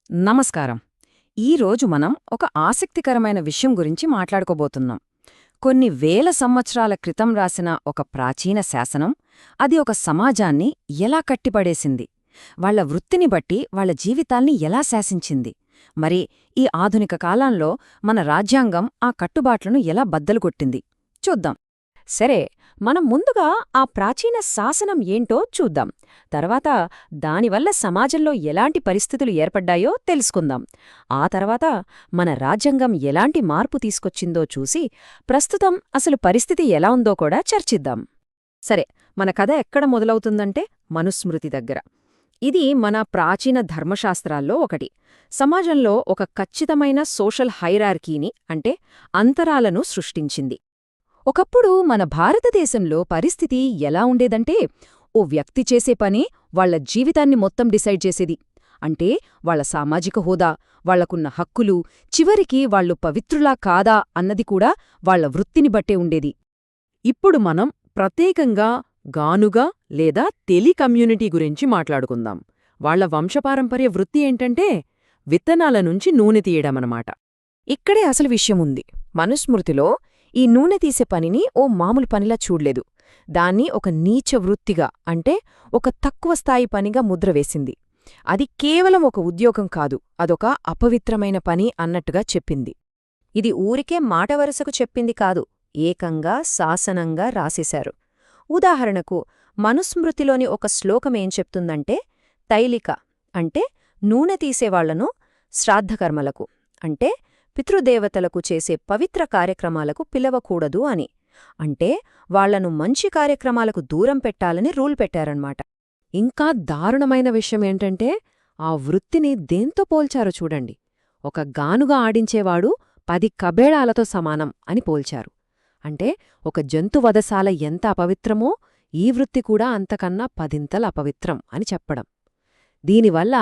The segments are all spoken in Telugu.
నమస్కారం. ఈరోజు మనం ఒక ఆసక్తికరమైన విషయం గురించి మాట్లాడుకోబోతున్నాం. కొన్ని వేల సంవత్సరాల క్రితం రాసిన ఒక ప్రాచీన శాసనం, అది ఒక సమాజాన్ని ఎలా కట్టిపడేసింది, వాళ్ళ వృత్తిని బట్టి వాళ్ళ జీవితాల్ని ఎలా శాసించింది, మరి ఈ ఆధునిక కాలంలో మన రాజ్యాంగం ఆ కట్టుబాట్లను ఎలా బద్దలుకొట్టింది చూద్దాం. సరే, మనం ముందుగా ఆ ప్రాచీన శాసనం ఏంటో చూద్దాం. తర్వాత దానివల్ల సమాజంలో ఎలాంటి పరిస్థితులు ఏర్పడ్డాయో తెలుసుకుందాం. ఆ తర్వాత మన రాజ్యాంగం ఎలాంటి మార్పు తీసుకొచ్చిందో చూసి ప్రస్తుతం అసలు పరిస్థితి ఎలా ఉందో కూడా చర్చిద్దాం. సరే, మన కథ ఎక్కడ మొదలవుతుందంటే మనుస్మృతి దగ్గర. ఇది మన ప్రాచీన ధర్మశాస్త్రాల్లో ఒకటి. సమాజంలో ఒక ఖచ్చితమైన సోషల్ హైరార్కీని, అంటే అంతరాలను సృష్టించింది. ఒకప్పుడు మన భారతదేశంలో పరిస్థితి ఎలా ఉండేదంటే, ఓ వ్యక్తి చేసే పని వాళ్ల జీవితాన్ని మొత్తం డిసైడ్ చేసేది. అంటే వాళ్ల సామాజిక హోదా, వాళ్లకున్న హక్కులు, చివరికి వాళ్లు పవిత్రులా కాదా అన్నది కూడా వాళ్ల వృత్తిని బట్టే ఉండేది. ఇప్పుడు మనం ప్రత్యేకంగా గానుగా లేదా తెలి కమ్యూనిటీ గురించి మాట్లాడుకుందాం. వాళ్ల వంశపారంపర్య వృత్తి ఏంటంటే విత్తనాల నుంచి నూనె తీయడమనమాట. ఇక్కడే అసలు విషయముంది. మనుస్మృతిలో ఈ నూనె తీసే పనిని ఓ మామూలు పనిలా చూడ్లేదు. దాన్ని ఒక నీచ వృత్తిగా, అంటే ఒక తక్కువ స్థాయి పనిగా ముద్రవేసింది. అది కేవలం ఒక ఉద్యోగం కాదు, అదొక అపవిత్రమైన పని అన్నట్టుగా చెప్పింది. ఇది ఊరికే మాట వరుసకు చెప్పింది కాదు, ఏకంగా శాసనంగా రాసేశారు. ఉదాహరణకు మనుస్మృతిలోని ఒక శ్లోకమేం చెప్తుందంటే, తైలిక అంటే నూనె తీసేవాళ్లను శ్రాద్ధకర్మలకు, అంటే పితృదేవతలకు చేసే పవిత్ర కార్యక్రమాలకు పిలవకూడదు అని. అంటే వాళ్లను మంచి కార్యక్రమాలకు దూరం పెట్టాలని రూల్ పెట్టారన్మాట. ఇంకా దారుణమైన విషయమేంటంటే ఆ వృత్తిని దేంతో పోల్చారో చూడండి. ఒక గానుగా ఆడించేవాడు 10 కబేళాలతో సమానం అని పోల్చారు. అంటే ఒక జంతువధశాల ఎంత అపవిత్రమో ఈ వృత్తి కూడా అంతకన్నా 10ంతల అపవిత్రం అని చెప్పడం. దీనివల్ల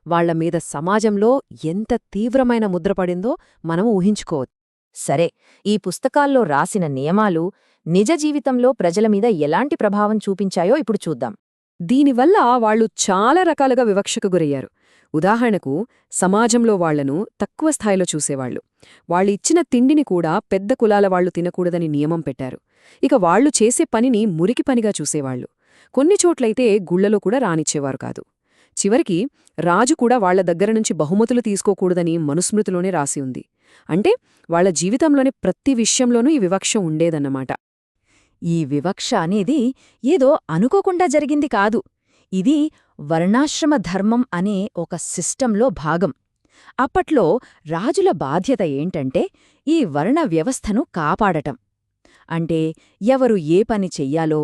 వాళ్లమీద సమాజంలో ఎంత తీవ్రమైన ముద్రపడిందో మనం ఊహించుకోవచ్చు. సరే, ఈ పుస్తకాల్లో రాసిన నియమాలు నిజ జీవితంలో ప్రజలమీద ఎలాంటి ప్రభావం చూపించాయో ఇప్పుడు చూద్దాం. దీనివల్ల వాళ్లు చాలా రకాలుగా వివక్షకు గురయ్యారు. ఉదాహరణకు సమాజంలో వాళ్లను తక్కువ స్థాయిలో చూసేవాళ్లు. వాళ్ళిచ్చిన తిండిని కూడా పెద్ద కులాల వాళ్లు తినకూడదని నియమం పెట్టారు. ఇక వాళ్లు చేసే పనిని మురికి పనిగా చూసేవాళ్లు. కొన్ని చోట్లయితే గుళ్లలో కూడా రానిచ్చేవారు కాదు. చివరికి రాజు కూడా వాళ్ల దగ్గరనుంచి బహుమతులు తీసుకోకూడదని మనుస్మృతిలోనే రాసి ఉంది. అంటే వాళ్ల జీవితంలోని ప్రతి విషయంలోనూ ఈ వివక్ష ఉండేదన్నమాట. ఈ వివక్ష అనేది ఏదో అనుకోకుండా జరిగింది కాదు. ఇది వర్ణాశ్రమ ధర్మం అనే ఒక సిస్టంలో భాగం. అప్పట్లో రాజుల బాధ్యత ఏంటంటే ఈ వర్ణ వ్యవస్థను కాపాడటం. అంటే ఎవరు ఏ పని చెయ్యాలో,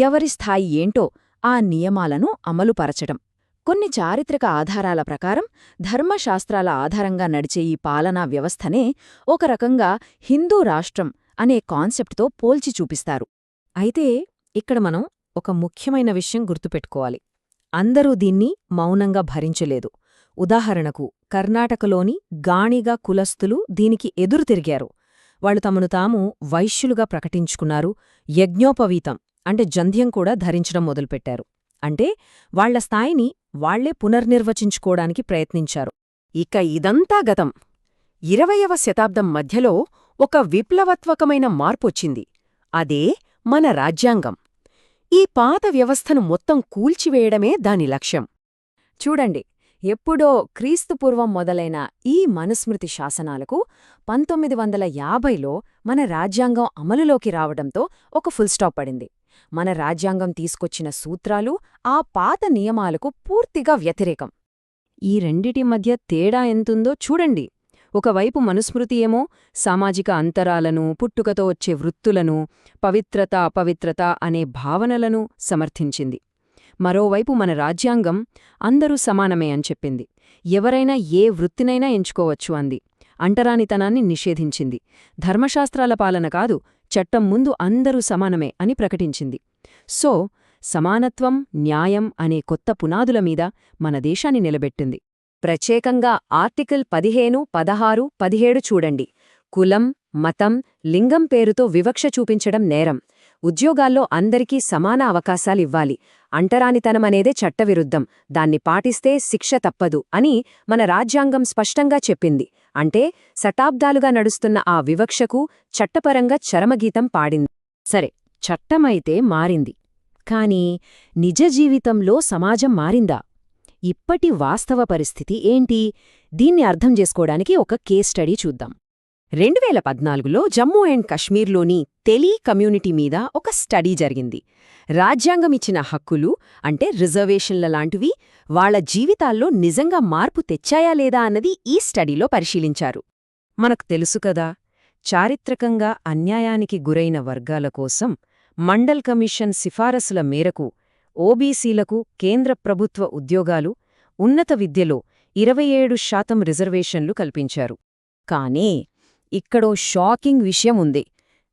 ఎవరి స్థాయి ఏంటో ఆ నియమాలను అమలుపరచటం. కొన్ని చారిత్రక ఆధారాల ప్రకారం ధర్మశాస్త్రాల ఆధారంగా నడిచే ఈ పాలనా వ్యవస్థనే ఒక రకంగా హిందూ రాష్ట్రం అనే కాన్సెప్ట్తో పోల్చి చూపిస్తారు. అయితే ఇక్కడ మనం ఒక ముఖ్యమైన విషయం గుర్తుపెట్టుకోవాలి. అందరూ దీన్ని మౌనంగా భరించలేదు. ఉదాహరణకు కర్ణాటకలోని గాణిగా కులస్తులు దీనికి ఎదురు తిరిగారు. వాళ్లు తమను తాము వైశ్యులుగా ప్రకటించుకున్నారు. యజ్ఞోపవీతం అంటే జంధ్యం కూడా ధరించడం మొదలుపెట్టారు. అంటే వాళ్ల స్థాయిని వాళ్లే పునర్నిర్వచించుకోవడానికి ప్రయత్నించారు. ఇక ఇదంతా గతం. 20వ శతాబ్దం మధ్యలో ఒక విప్లవాత్మకమైన మార్పొచ్చింది. అదే మన రాజ్యాంగం. ఈ పాత వ్యవస్థను మొత్తం కూల్చివేయడమే దాని లక్ష్యం. చూడండి, ఎప్పుడో క్రీస్తుపూర్వం మొదలైన ఈ మనుస్మృతి శాసనాలకు 1950లో మన రాజ్యాంగం అమలులోకి రావడంతో ఒక ఫుల్ స్టాప్ పడింది. మన రాజ్యాంగం తీసుకొచ్చిన సూత్రాలు ఆ పాత నియమాలకు పూర్తిగా వ్యతిరేకం. ఈ రెండిటి మధ్య తేడా ఎంతుందో చూడండి. ఒకవైపు మనుస్మృతి ఏమో సామాజిక అంతరాలను, పుట్టుకతో వచ్చే వృత్తులను, పవిత్రత అపవిత్రత అనే భావనలను సమర్థించింది. మరోవైపు మన రాజ్యాంగం అందరూ సమానమే అని చెప్పింది. ఎవరైనా ఏ వృత్తినైనా ఎంచుకోవచ్చు అంది. అంటరానితనాన్ని నిషేధించింది. ధర్మశాస్త్రాల పాలన కాదు, చట్టం ముందు అందరూ సమానమే అని ప్రకటించింది. సో సమానత్వం, న్యాయం అనే కొత్త పునాదుల మీద మన దేశాన్ని నిలబెట్టింది. ప్రత్యేకంగా ఆర్టికల్ 15, 16, 17 చూడండి. కులం, మతం, లింగం పేరుతో వివక్ష చూపించడం నేరం. ఉద్యోగాల్లో అందరికీ సమాన అవకాశాలివ్వాలి, అంటరానితనమనేదే చట్టవిరుద్ధం, దాన్ని పాటిస్తే శిక్ష తప్పదు అని మన రాజ్యాంగం స్పష్టంగా చెప్పింది. అంటే శతాబ్దాలుగా నడుస్తున్న ఆ వివక్షకు చట్టపరంగా చరమగీతం పాడింది. సరే, చట్టమైతే మారింది. కానీ నిజ జీవితంలో సమాజం మారిందా? ఇప్పటి వాస్తవ పరిస్థితి ఏంటి? దీన్ని అర్థం చేసుకోవడానికి ఒక కేస్ స్టడీ చూద్దాం. 2014లో జమ్మూ అండ్ కశ్మీర్లోని తెలీ కమ్యూనిటీ మీద ఒక స్టడీ జరిగింది. రాజ్యాంగమిచ్చిన హక్కులు అంటే రిజర్వేషన్ల లాంటివి వాళ్ల జీవితాల్లో నిజంగా మార్పు తెచ్చాయా లేదా అన్నది ఈ స్టడీలో పరిశీలించారు. మనకు తెలుసు కదా, చారిత్రకంగా అన్యాయానికి గురైన వర్గాల కోసం మండల్ కమిషన్ సిఫారసుల మేరకు ఓబీసీలకు కేంద్ర ప్రభుత్వ ఉద్యోగాలు, ఉన్నత విద్యలో 27% రిజర్వేషన్లు కల్పించారు. కానీ ఇక్కడో షాకింగ్ విషయం ఉంది.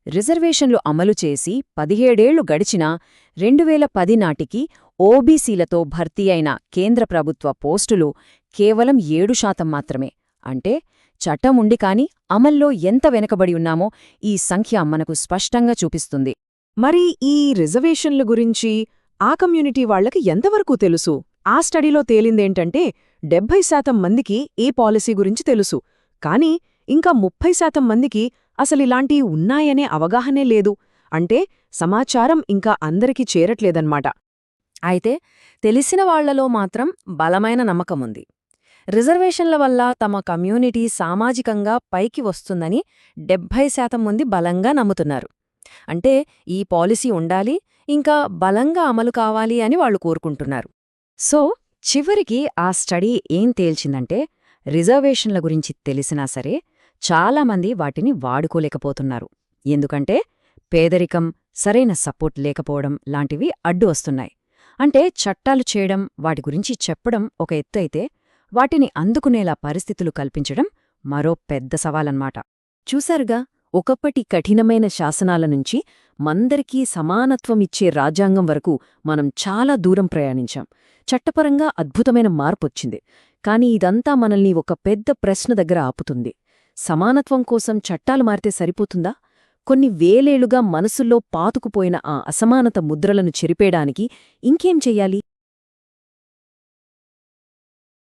రిజర్వేషన్లు అమలు చేసి 17 ఏళ్లు గడిచినా 2010 నాటికి ఓబీసీలతో భర్తీ అయిన కేంద్ర ప్రభుత్వ పోస్టులు కేవలం 7% మాత్రమే. అంటే చట్టముండి కాని అమల్లో ఎంత వెనకబడి ఉన్నామో ఈ సంఖ్య మనకు స్పష్టంగా చూపిస్తుంది. మరి ఈ రిజర్వేషన్ల గురించి ఆ కమ్యూనిటీ వాళ్లకి ఎంతవరకు తెలుసు? ఆ స్టడీలో తేలిందేంటంటే 70% మందికి ఈ పాలసీ గురించి తెలుసు, కానీ ఇంకా 30% మందికి అసలిలాంటివి ఉన్నాయనే అవగాహనే లేదు. అంటే సమాచారం ఇంకా అందరికీ చేరట్లేదన్నమాట. అయితే తెలిసిన వాళ్లలో మాత్రం బలమైన నమ్మకముంది. రిజర్వేషన్ల వల్ల తమ కమ్యూనిటీ సామాజికంగా పైకి వస్తుందని 70% మంది బలంగా నమ్ముతున్నారు. అంటే ఈ పాలసీ ఉండాలి, ఇంకా బలంగా అమలు కావాలి అని వాళ్లు కోరుకుంటున్నారు. సో చివరికి ఆ స్టడీ ఏం తేల్చిందంటే, రిజర్వేషన్ల గురించి తెలిసినా సరే చాలామంది వాటిని వాడుకోలేకపోతున్నారు. ఎందుకంటే పేదరికం, సరైన సపోర్ట్ లేకపోవడం లాంటివి అడ్డు వస్తున్నాయి. అంటే చట్టాలు చేయడం, వాటి గురించి చెప్పడం ఒక ఎత్తు అయితే, వాటిని అందుకునేలా పరిస్థితులు కల్పించడం మరో పెద్ద సవాలన్నమాట. చూశారుగా, ఒకప్పటి కఠినమైన శాసనాల నుంచి మందరికీ సమానత్వమిచ్చే రాజ్యాంగం వరకు మనం చాలా దూరం ప్రయాణించాం. చట్టపరంగా అద్భుతమైన మార్పొచ్చింది. కాని ఇదంతా మనల్ని ఒక పెద్ద ప్రశ్న దగ్గర ఆపుతుంది. సమానత్వం కోసం చట్టాలు మారితే సరిపోతుందా? కొన్ని వేలేళ్లుగా మనసుల్లో పాతుకుపోయిన ఆ అసమానత ముద్రలను చెరిపేయడానికి ఇంకేం చెయ్యాలి?